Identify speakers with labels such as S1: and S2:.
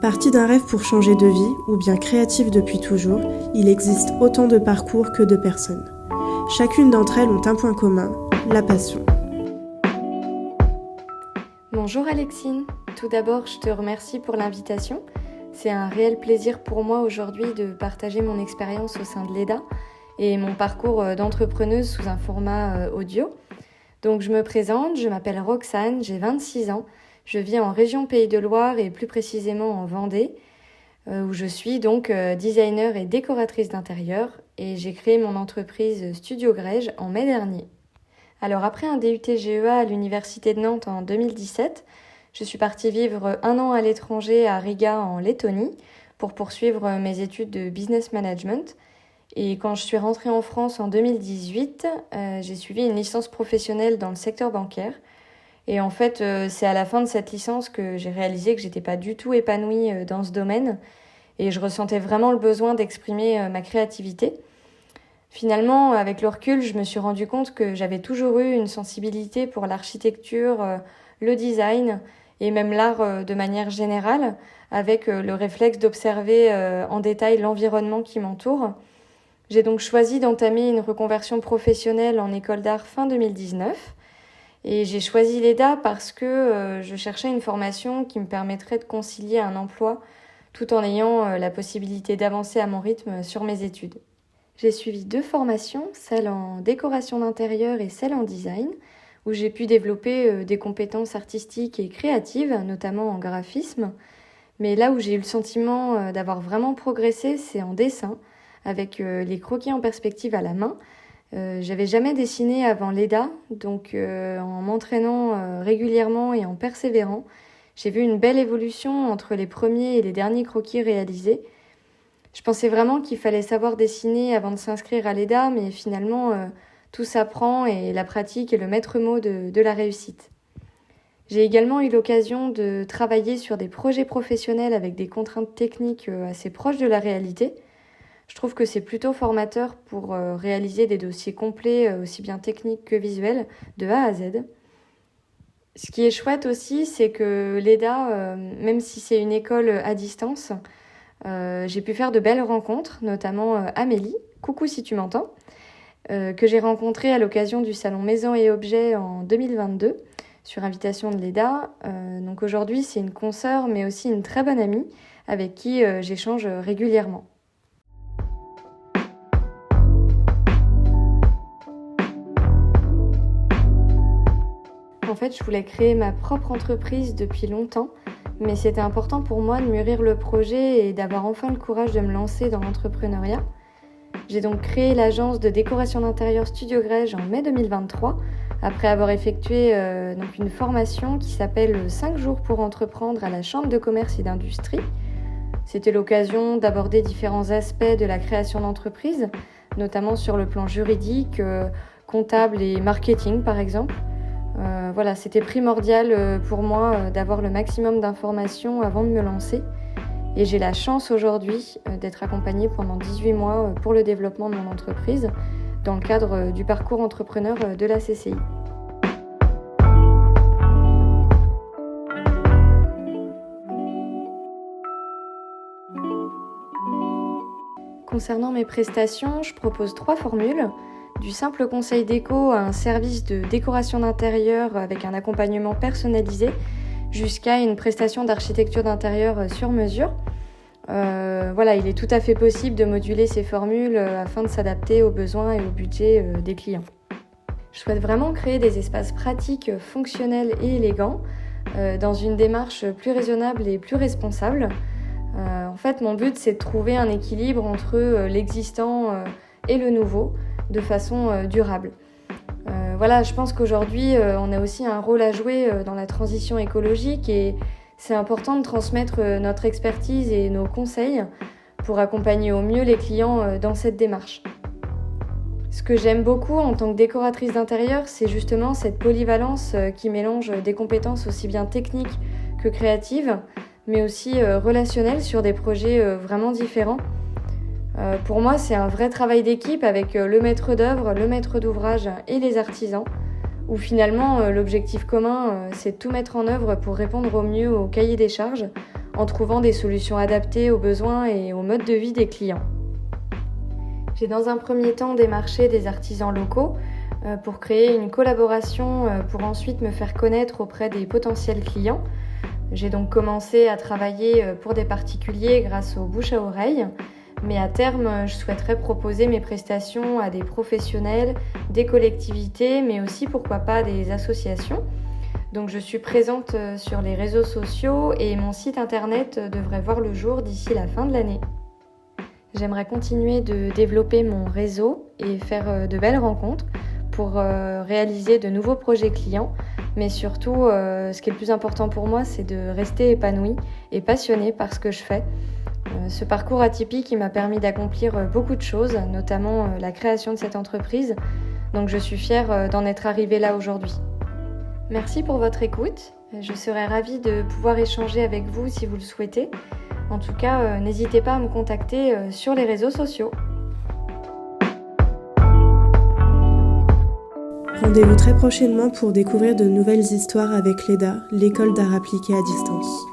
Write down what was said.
S1: Parti d'un rêve pour changer de vie, ou bien créatif depuis toujours, il existe autant de parcours que de personnes. Chacune d'entre elles ont un point commun, la passion.
S2: Bonjour Alexine, tout d'abord je te remercie pour l'invitation. C'est un réel plaisir pour moi aujourd'hui de partager mon expérience au sein de l'EDA et mon parcours d'entrepreneuse sous un format audio. Donc je me présente, je m'appelle Roxane, j'ai 26 ans. Je vis en région Pays de Loire et plus précisément en Vendée, où je suis donc designer et décoratrice d'intérieur et j'ai créé mon entreprise Studio Grège en mai dernier. Alors après un DUT GEA à l'université de Nantes en 2017, je suis partie vivre 1 an à l'étranger à Riga en Lettonie pour poursuivre mes études de business management. Et quand je suis rentrée en France en 2018, j'ai suivi une licence professionnelle dans le secteur bancaire. Et en fait, c'est à la fin de cette licence que j'ai réalisé que j'étais pas du tout épanouie dans ce domaine et je ressentais vraiment le besoin d'exprimer ma créativité. Finalement, avec le recul, je me suis rendu compte que j'avais toujours eu une sensibilité pour l'architecture, le design et même l'art de manière générale, avec le réflexe d'observer en détail l'environnement qui m'entoure. J'ai donc choisi d'entamer une reconversion professionnelle en école d'art fin 2019. Et j'ai choisi l'EDA parce que je cherchais une formation qui me permettrait de concilier un emploi tout en ayant la possibilité d'avancer à mon rythme sur mes études. J'ai suivi 2 formations, celle en décoration d'intérieur et celle en design, où j'ai pu développer des compétences artistiques et créatives, notamment en graphisme. Mais là où j'ai eu le sentiment d'avoir vraiment progressé, c'est en dessin, avec les croquis en perspective à la main. J'avais jamais dessiné avant l'EDA, donc en m'entraînant régulièrement et en persévérant, j'ai vu une belle évolution entre les premiers et les derniers croquis réalisés. Je pensais vraiment qu'il fallait savoir dessiner avant de s'inscrire à l'EDA, mais finalement tout s'apprend et la pratique est le maître mot de la réussite. J'ai également eu l'occasion de travailler sur des projets professionnels avec des contraintes techniques assez proches de la réalité. Je trouve que c'est plutôt formateur pour réaliser des dossiers complets, aussi bien techniques que visuels, de A à Z. Ce qui est chouette aussi, c'est que l'EDA, même si c'est une école à distance, j'ai pu faire de belles rencontres, notamment Amélie, coucou si tu m'entends, que j'ai rencontrée à l'occasion du salon Maisons et Objets en 2022, sur invitation de l'EDA. Donc aujourd'hui, c'est une consoeur, mais aussi une très bonne amie, avec qui j'échange régulièrement. En fait, je voulais créer ma propre entreprise depuis longtemps, mais c'était important pour moi de mûrir le projet et d'avoir enfin le courage de me lancer dans l'entrepreneuriat. J'ai donc créé l'agence de décoration d'intérieur Studio Grège en mai 2023, après avoir effectué donc une formation qui s'appelle 5 jours pour entreprendre à la Chambre de commerce et d'industrie. C'était l'occasion d'aborder différents aspects de la création d'entreprise, notamment sur le plan juridique, comptable et marketing par exemple. Voilà, c'était primordial pour moi d'avoir le maximum d'informations avant de me lancer. Et j'ai la chance aujourd'hui d'être accompagnée pendant 18 mois pour le développement de mon entreprise dans le cadre du parcours entrepreneur de la CCI. Concernant mes prestations, je propose 3 formules. Du simple conseil déco à un service de décoration d'intérieur avec un accompagnement personnalisé jusqu'à une prestation d'architecture d'intérieur sur mesure. Voilà, il est tout à fait possible de moduler ces formules afin de s'adapter aux besoins et au budget des clients. Je souhaite vraiment créer des espaces pratiques, fonctionnels et élégants dans une démarche plus raisonnable et plus responsable. En fait, mon but, c'est de trouver un équilibre entre l'existant et le nouveau, de façon durable. Voilà, je pense qu'aujourd'hui, on a aussi un rôle à jouer dans la transition écologique et c'est important de transmettre notre expertise et nos conseils pour accompagner au mieux les clients dans cette démarche. Ce que j'aime beaucoup en tant que décoratrice d'intérieur, c'est justement cette polyvalence qui mélange des compétences aussi bien techniques que créatives, mais aussi relationnelles sur des projets vraiment différents. Pour moi, c'est un vrai travail d'équipe avec le maître d'œuvre, le maître d'ouvrage et les artisans, où finalement l'objectif commun, c'est de tout mettre en œuvre pour répondre au mieux au cahier des charges, en trouvant des solutions adaptées aux besoins et au mode de vie des clients. J'ai dans un premier temps démarché des artisans locaux pour créer une collaboration pour ensuite me faire connaître auprès des potentiels clients. J'ai donc commencé à travailler pour des particuliers grâce au bouche à oreille, mais à terme, je souhaiterais proposer mes prestations à des professionnels, des collectivités, mais aussi pourquoi pas des associations. Donc je suis présente sur les réseaux sociaux et mon site internet devrait voir le jour d'ici la fin de l'année. J'aimerais continuer de développer mon réseau et faire de belles rencontres pour réaliser de nouveaux projets clients. Mais surtout, ce qui est le plus important pour moi, c'est de rester épanouie et passionnée par ce que je fais. Ce parcours atypique, il m'a permis d'accomplir beaucoup de choses, notamment la création de cette entreprise. Donc je suis fière d'en être arrivée là aujourd'hui. Merci pour votre écoute. Je serais ravie de pouvoir échanger avec vous si vous le souhaitez. En tout cas, n'hésitez pas à me contacter sur les réseaux sociaux.
S1: Rendez-vous très prochainement pour découvrir de nouvelles histoires avec l'EDA, l'école d'art appliqué à distance.